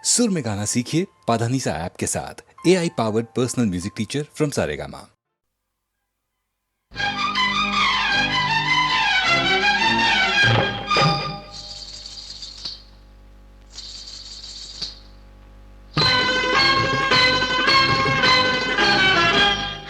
सुर में गाना सीखिए पाधानीसा ऐप के साथ। AI powered personal music teacher from Saregama.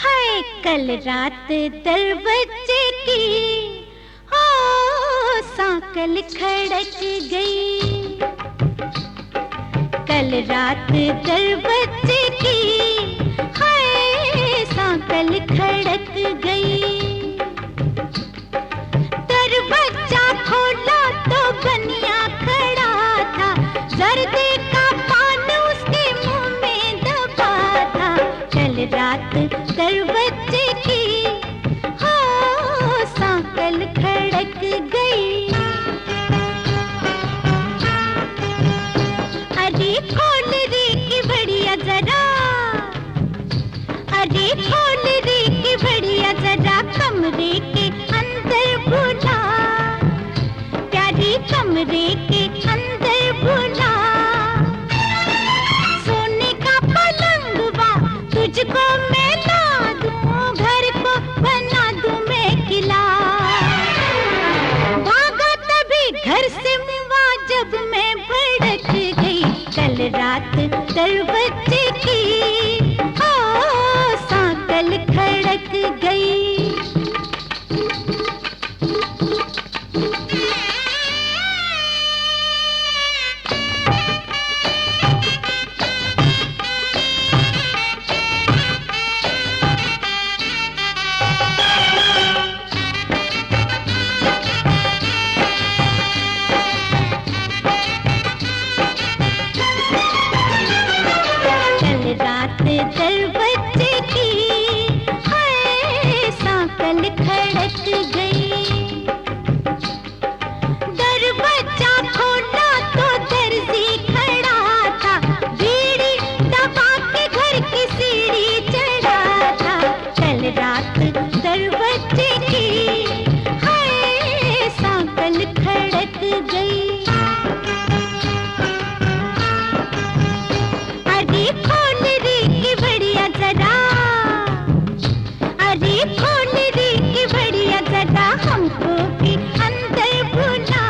Hi कल रात 10 बजे की ओ सांकल खड़क गई। कल रात 10 बजे की हाय सांकल खड़क गई। दरवाजा खोला तो बनिया खड़ा था, जर्दे का पान उसके मुंह में दबा था। कल रात 10 बजे की हो सांकल खड़क गई। अरे खोल रे की बढ़िया जरा, अरे खोल रे की बढ़िया जरा, कमरे के अंदर बुला, प्यारी कमरे के अंदर बुला। सोने का पलंगवा तुझको मैं ला दूं, घर को बना दूं मैं किला। भागा तभी घर से मुआ जब मैं भड़क गई। कल रात 10 बजे की ओ सांकल खड़क गई। रात 10 बजे की हाय सांकल खड़क गई। दरवाजा खोला तो दर्जी खड़ा था, बीड़ी दबा के घर की सीढ़ी चढ़ा था। कल रात 10 बजे की हाय सांकल खड़क गई। अरे खोल रे की बढ़िया जरा, अरे खोल रे की बढ़िया जरा, हमको भी अंदर बुला,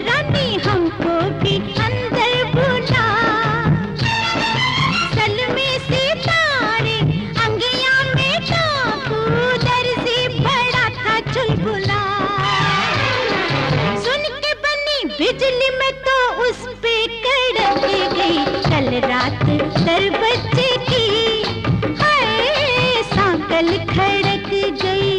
रानी हमको भी अंदर बुला। सलमे सितारे अंगिया में डाकू, दर्जी बड़ा था चुलबुला। सुन के बनी बिजली में तो उस पे कड़क गई। कल रात 10 बजे की हाय सांकल खड़क गई।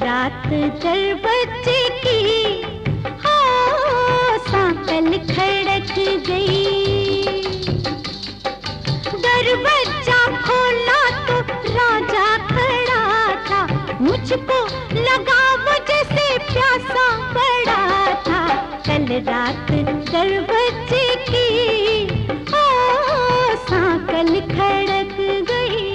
रात 10 बजे की हो सांकल खड़क गई। दरवाजा खोला तो राजा खड़ा था, मुझको लगा वो जैसे प्यासा पड़ा था। कल रात 10 बजे की हो सांकल खड़क गई।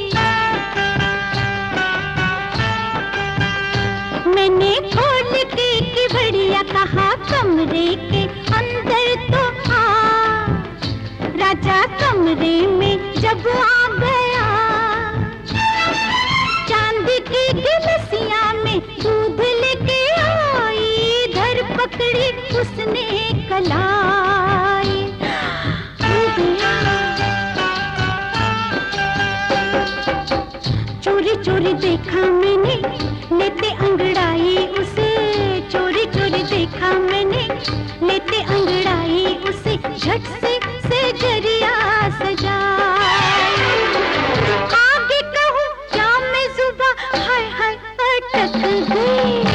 मैंने खोल के की बढ़िया कहा, कमरे के अंदर तो आ। राजा कमरे में जब आ गया, चांदी की गिलसिया में दूध लेके आई, धर पकड़ी उसने कलाई। चोरी चोरी देखा मैंने लेते अंगड़ाई उसे, चोरी चोरी देखा मैंने लेते अंगड़ाई उसे, झट से जरिया सजाई। आगे कहूँ क्या मैं जुबा हाय हाय अटक गई।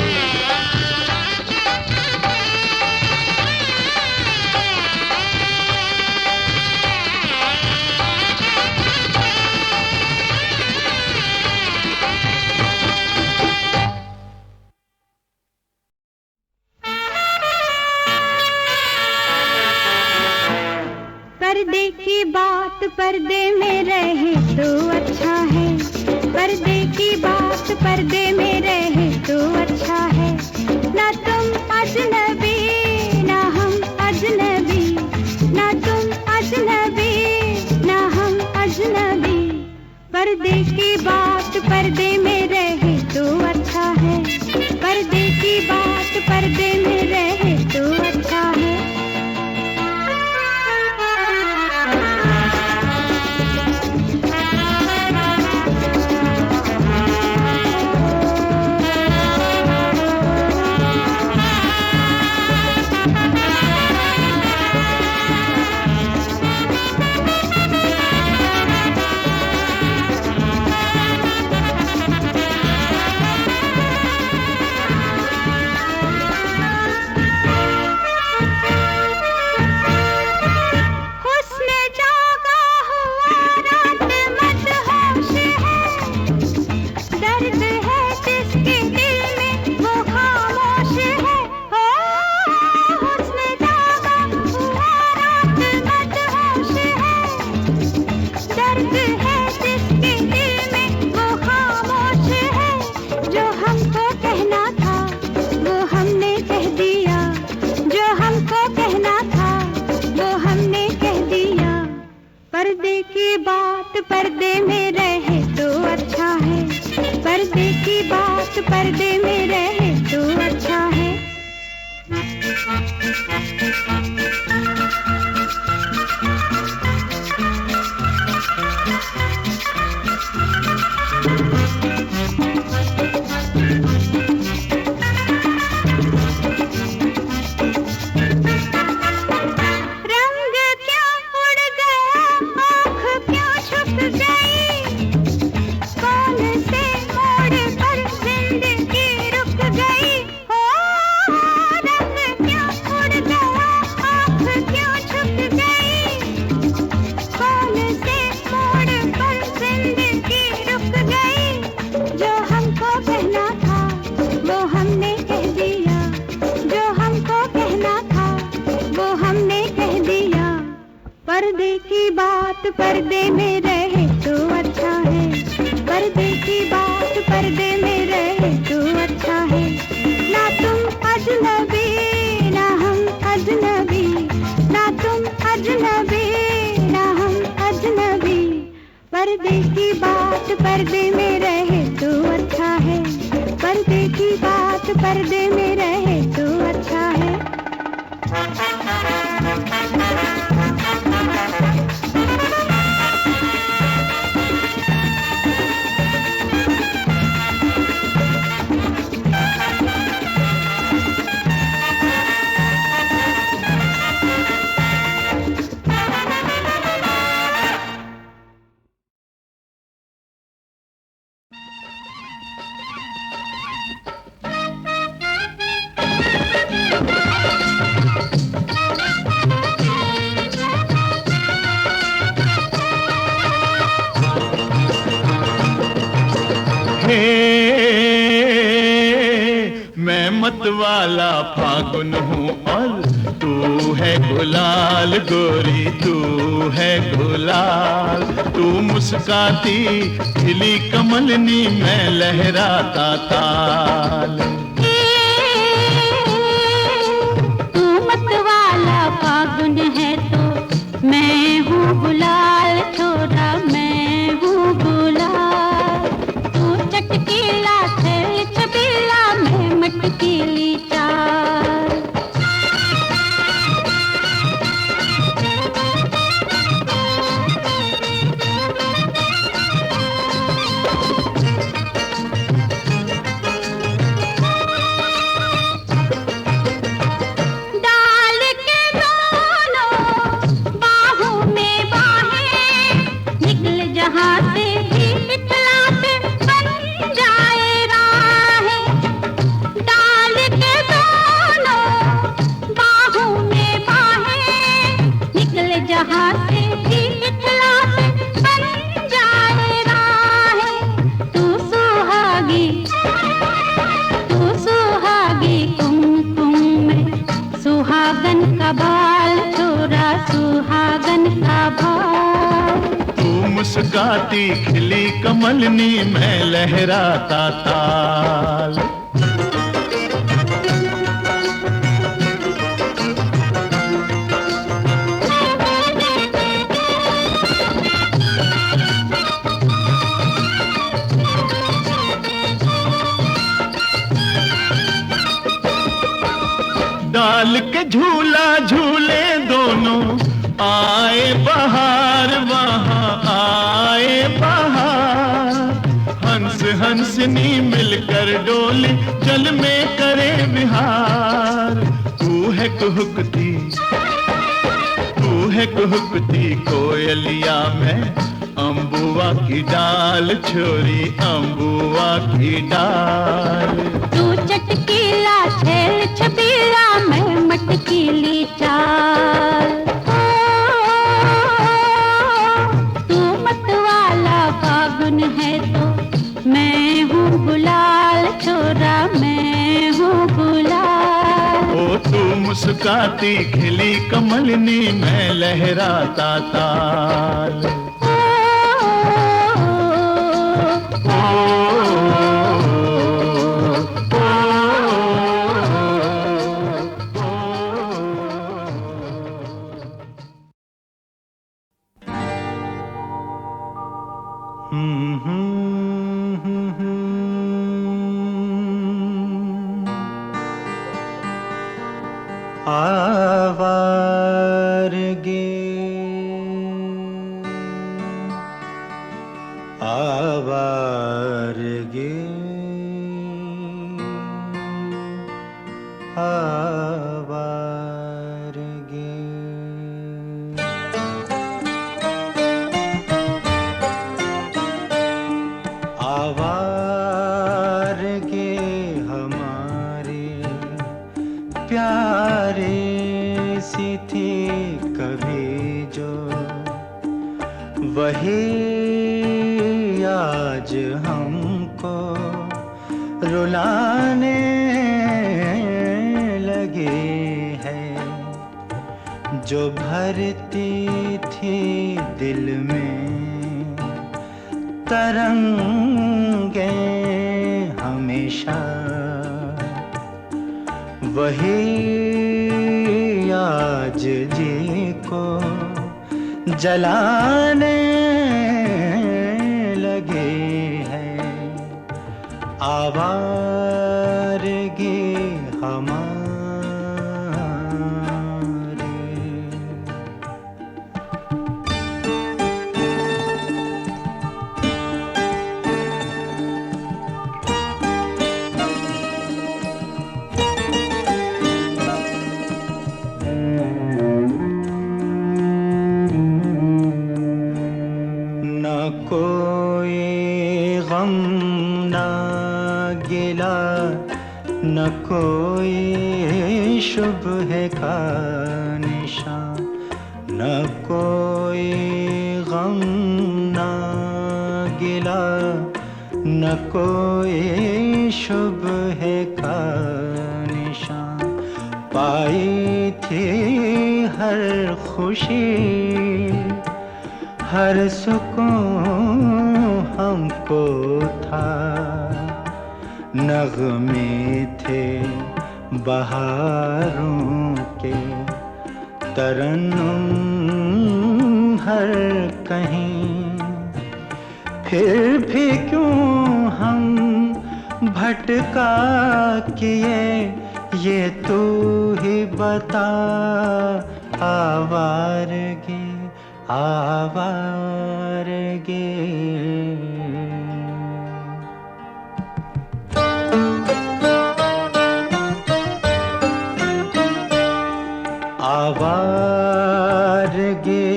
पर्दे में रहे तो अच्छा है, पर्दे की बात पर्दे में रहे तो अच्छा है। ना तुम अजनबी ना हम अजनबी, ना तुम अजनबी ना हम अजनबी, पर्दे की बात पर्दे में रहे तो अच्छा है, पर्दे की बात पर्दे में रहे तो अच्छा है। पर्दे की बात पर्दे में रहे तो अच्छा है, पर्दे की बात पर्दे में रहे तो अच्छा है। पर्दे की बात पर्दे में रहे तो अच्छा है, पर्दे की बात पर्दे में रहे तो अच्छा है। ना तुम अजनबी ना हम अजनबी, ना तुम अजनबी ना हम अजनबी, पर्दे की बात पर्दे में रहे तो अच्छा है, पर्दे की बात पर्दे में रहे तो अच्छा है। मैं मतवाला फागुन हूँ और तू है गुलाल गोरी, तू है गुलाल। तू मुस्काती खिली कमलनी मैं लहराता ताल। तू मतवाला फागुन है तो मैं हूँ गुलाल, छोरा मैं हूँ गुलाल। तू चटकीला छेल छबीला मैं मटकीली चाल। मुस्काती खिली कमलनी मैं लहराता ताल। डाल के झूला झूले दोनों आए बहार, वहाँ आए बहार। हंस हंसनी मिलकर डोले जल में करे विहार। तू है कुहुकती कोयलिया में अम्बुआ की डाल, छोरी अम्बुआ की डाल। तू चटकीला छेल छबीला मैं मटकीली चाल। तू मतवाला फागुन है तो मैं हूँ गुलाल, छोरा मैं हूँ गुलाल। ओ तू मुस्काती खिली कमलनी मैं लहराता ताल। जलाने लगे हैं आवारगी हमारे। न कोई शुभ का निशान, न कोई गम न गिला, न कोई शुभ का निशान। पाई थी हर खुशी हर सुकून हमको था, नग़्मे थे बहारों के तरन्नुम हर कहीं। फिर भी क्यों हम भटका किए ये तू ही बता। आवारगी आवारगी आवारगी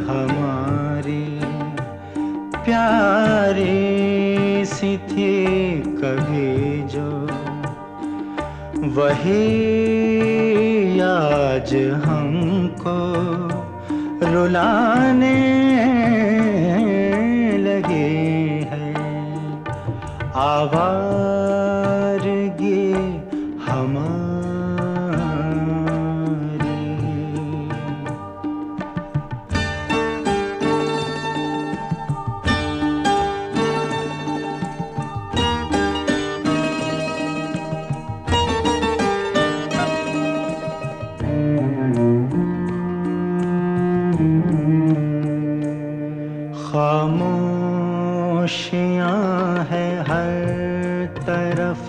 हमारी प्यारी सी थी कभी जो, वही आज हमको रुलाने लगे हैं। आवारगी हमारी। खामोशियाँ है हर तरफ,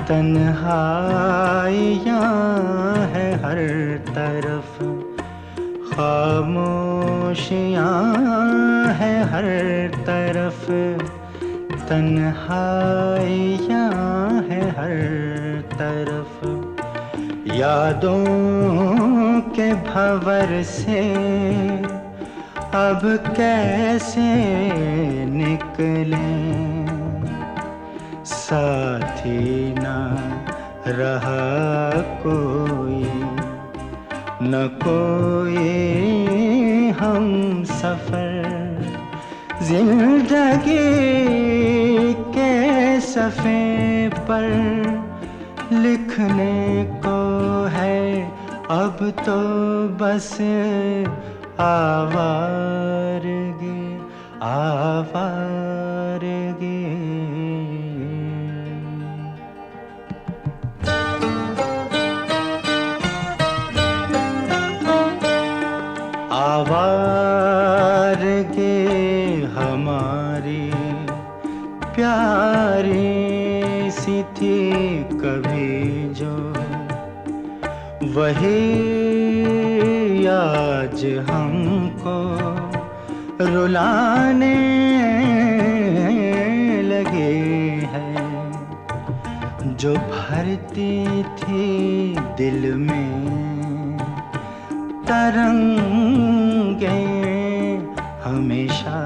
तन्हाइयाँ है हर तरफ, खामोशियाँ है हर तरफ, तन्हाइयाँ है हर तरफ। यादों के भंवर से अब कैसे निकलें, साथी ना रहा कोई, न कोई हम सफर, जिंदगी के सफ़े पर लिखने को है अब तो बस आवारगी, आवारगी। आवारगी हमारी प्यारी सी थी कभी जो, वही आज हमको रुलाने लगे हैं। जो भरती थी दिल में तरंगे हमेशा,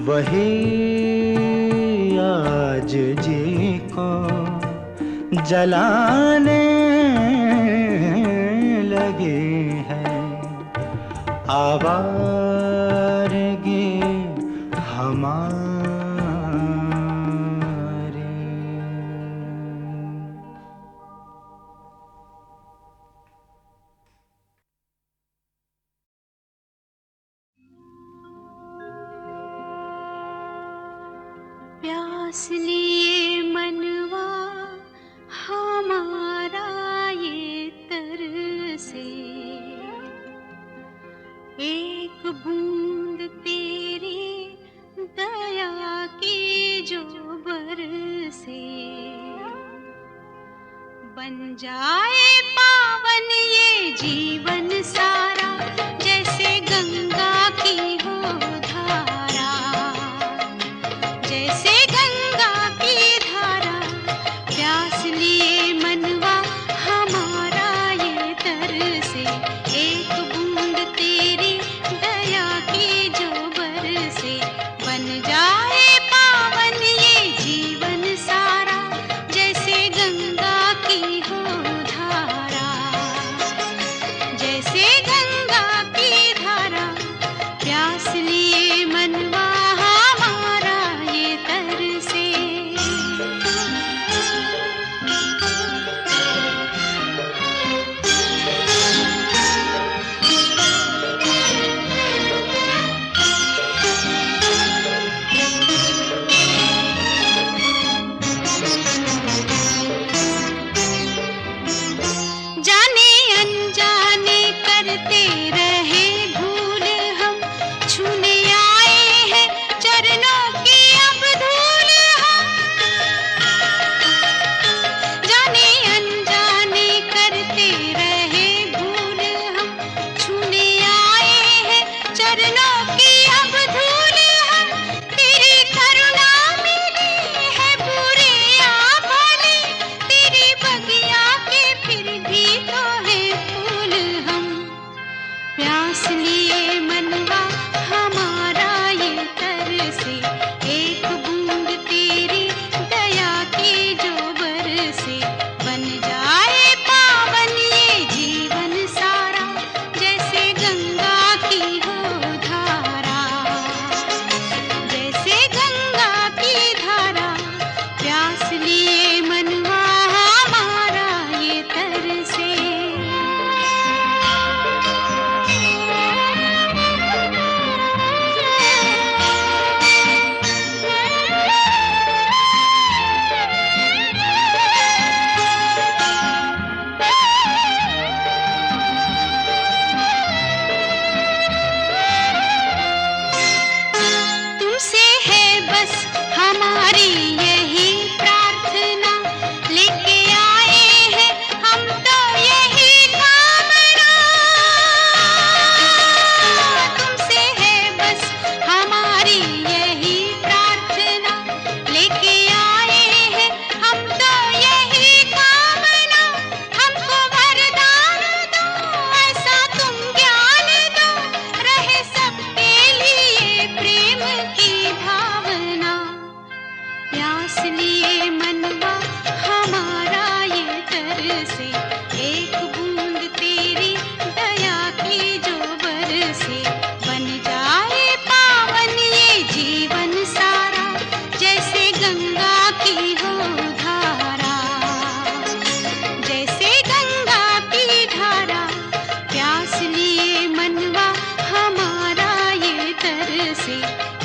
वही आज जी को जलाने लगे हैं। आवारगी हमारी। प्यास लिए मनवा हमारा ये तरसे, एक बूंद तेरी दया की जो बरसे, बन जाए पावन ये जीवन सारा, जैसे गंगा की हो धारा, जैसे गंगा की धारा। प्यास लिए मनवा हमारा ये तरसे, एक बूंद तेरी दया की जो बरसे, बन जाए पावन ये जीवन सारा, जैसे गंगा की हो धारा, जैसे गंगा की धारा। प्यास लिए मनवा हमारा ये तरसे। प्यास लिए मनवा हमारा ये तरसे, एक बूंद तेरी दया की जो बरसे, बन जाए पावन ये जीवन सारा, जैसे गंगा की हो धारा, जैसे गंगा की धारा। प्यास लिए मनवा हमारा ये तरसे,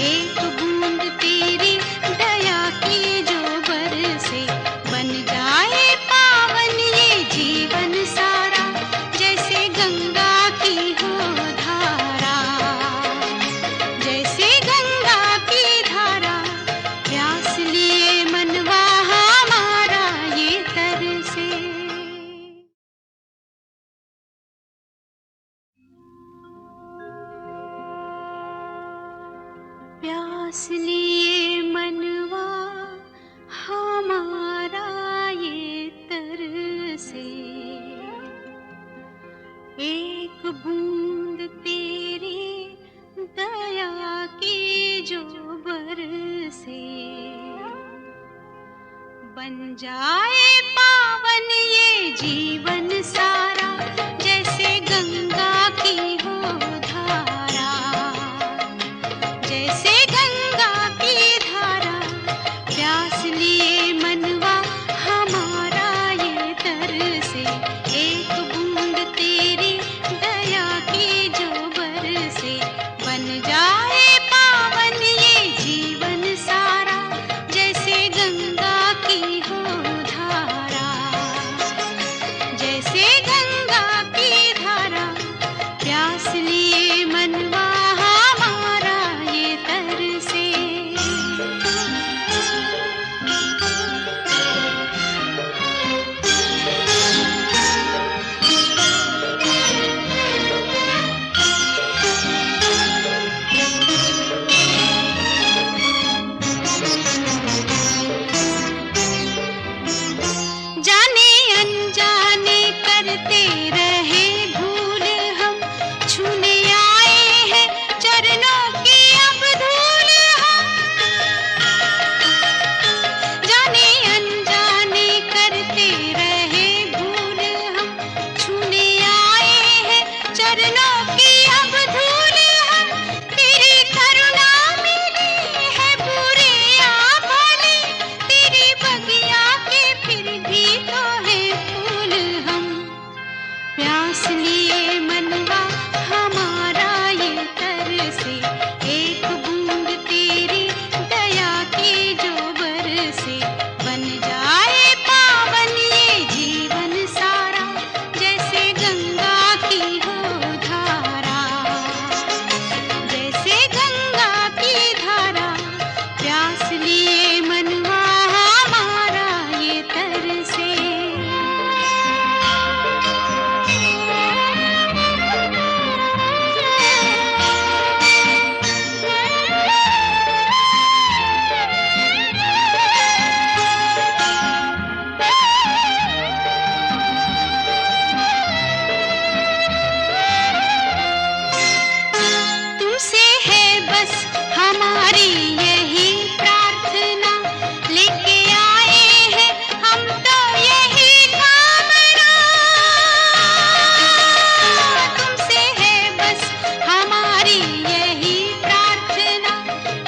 एक बूंद तेरी दया की जो बरसे, बन जाए पावन ये जीवन सारा, जैसे गंगा की हो धारा, जैसे गंगा की धारा। प्यास लिए मनवा हमारा ये तरसे। प्यास लिए मनवा हमारा ये तरसे, एक बूंद तेरी दया की जो बरसे, बन जाए पावन ये जीवन सारा, जैसे गंगा की हो धारा, जैसे गंगा की धारा। प्यास लिए मनवा हमारा ये तरसे, एक बूंद तेरी दया की जो बरसे, बन जाए पावन ये जीवन सारा, जैसे गंगा की हो धारा, जैसे गंगा की धारा। प्यास लिए मनवा हमारा ये तरसे। जाने अनजाने करते रहे भूल हम, छूने आए हैं चरणों की अब धूल हम। जाने अनजाने करते रहे भूल हम, छूने आए हैं चरणों की अब धूल हम। तेरी करुणा मिली है बुरे या भले, तेरी बगिया के फिर भी तो है फूल हम। प्यास लिए मनवा हमारा ये तरसे, एक बूंद तेरी दया की जो बरसे, बन जाए पावन ये जीवन सारा, जैसे गंगा की हो धारा, जैसे गंगा की धारा। प्यास लिए मनवा हमारा ये तरसे। तुमसे है बस हमारी यही प्रार्थना, लेके आए हैं हम तो यही कामना। तुमसे है बस हमारी यही प्रार्थना,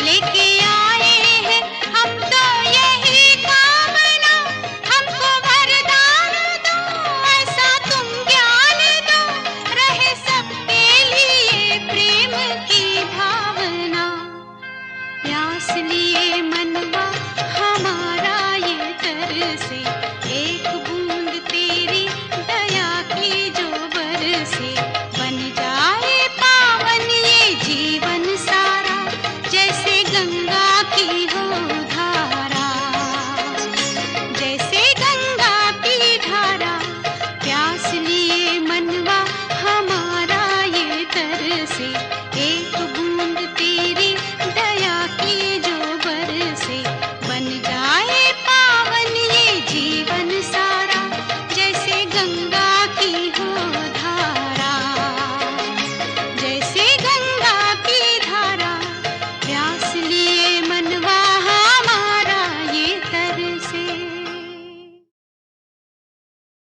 लेके आए हैं हम तो यही कामना। हमको वरदान दो, ऐसा तुम ज्ञान दो, रहे सबके लिए प्रेम की भावना। प्यास लिए मनवा हमारा ये तरसे, एक बूंद तेरी दया की जो बरसे, बन जाए पावन ये जीवन सारा, जैसे गंगा